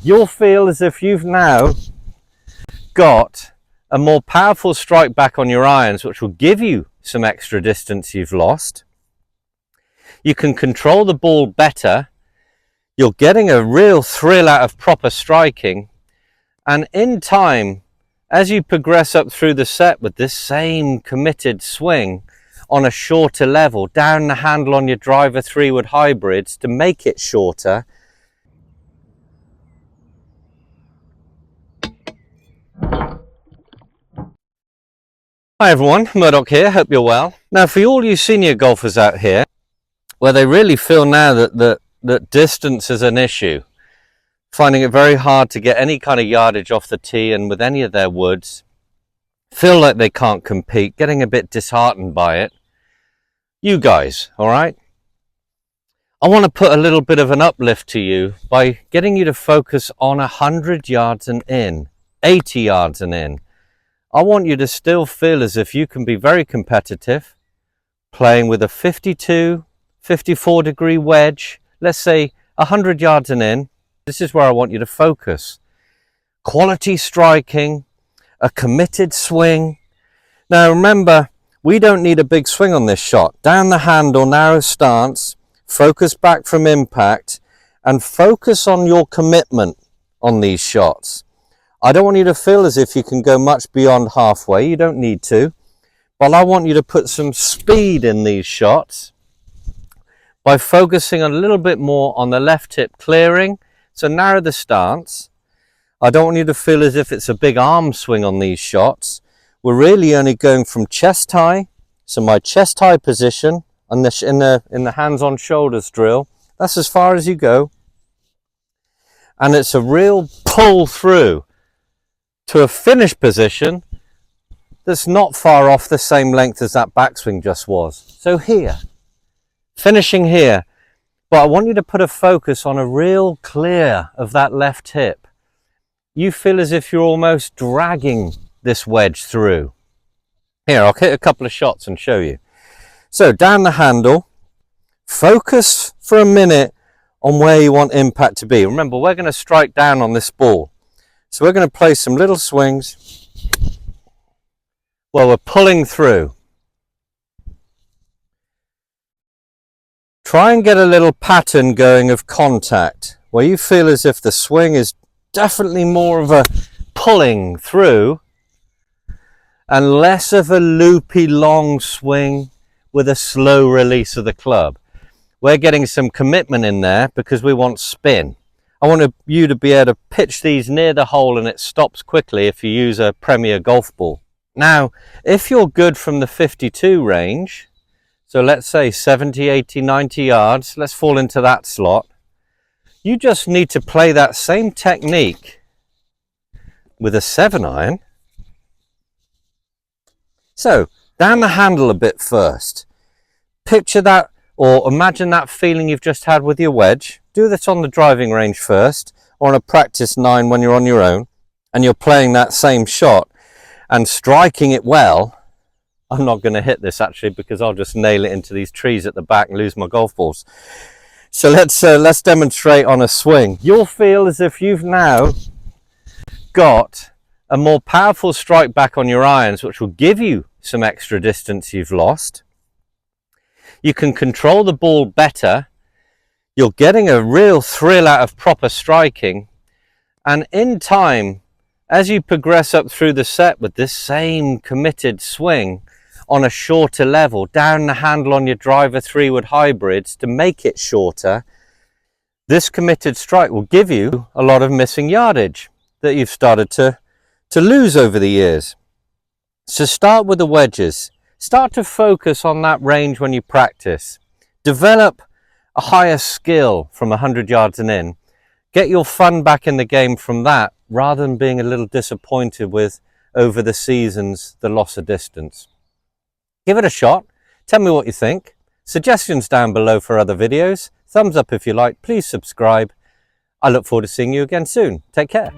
you'll feel as if you've now got a more powerful strike back on your irons, which will give you some extra distance you've lost. You can control the ball better. You're getting a real thrill out of proper striking. And in time, as you progress up through the set with this same committed swing on a shorter level, down the handle on your driver 3-wood hybrids to make it shorter, hi everyone, Murdoch here, hope you're well. Now for all you senior golfers out here, where they really feel now that distance is an issue, finding it very hard to get any kind of yardage off the tee and with any of their woods, feel like they can't compete, getting a bit disheartened by it, you guys, all right? I want to put a little bit of an uplift to you by getting you to focus on 100 yards and in, 80 yards and in. I want you to still feel as if you can be very competitive, playing with a 52, 54 degree wedge, let's say 100 yards and in. This is where I want you to focus. Quality striking, a committed swing. Now remember, we don't need a big swing on this shot. Down the handle, narrow stance, focus back from impact, and focus on your commitment on these shots. I don't want you to feel as if you can go much beyond halfway. You don't need to. But I want you to put some speed in these shots by focusing a little bit more on the left hip clearing. So narrow the stance. I don't want you to feel as if it's a big arm swing on these shots. We're really only going from chest high. So my chest high position in the hands on shoulders drill. That's as far as you go. And it's a real pull through to a finish position that's not far off the same length as that backswing just was. So here, finishing here, but I want you to put a focus on a real clear of that left hip. You feel as if you're almost dragging this wedge through. Here, I'll hit a couple of shots and show you. So down the handle, focus for a minute on where you want impact to be. Remember, we're going to strike down on this ball. So we're going to play some little swings while we're pulling through. Try and get a little pattern going of contact where you feel as if the swing is definitely more of a pulling through and less of a loopy long swing with a slow release of the club. We're getting some commitment in there because we want spin. I want you to be able to pitch these near the hole and it stops quickly if you use a Premier golf ball. Now, if you're good from the 52 range, so let's say 70, 80, 90 yards, let's fall into that slot. You just need to play that same technique with a 7-iron. So, down the handle a bit first. Picture that, or imagine that feeling you've just had with your wedge. Do this on the driving range first, or on a practice 9 when you're on your own, and you're playing that same shot and striking it well. I'm not going to hit this actually because I'll just nail it into these trees at the back and lose my golf balls. So let's demonstrate on a swing. You'll feel as if you've now got a more powerful strike back on your irons, which will give you some extra distance you've lost. You can control the ball better. You're getting a real thrill out of proper striking. And in time, as you progress up through the set with this same committed swing on a shorter level, down the handle on your driver 3-wood hybrids to make it shorter, this committed strike will give you a lot of missing yardage that you've started to lose over the years. So start with the wedges. Start to focus on that range when you practice. Develop a higher skill from 100 yards and in. Get your fun back in the game from that, rather than being a little disappointed with, over the seasons, the loss of distance. Give it a shot. Tell me what you think. Suggestions down below for other videos. Thumbs up if you like. Please subscribe. I look forward to seeing you again soon. Take care.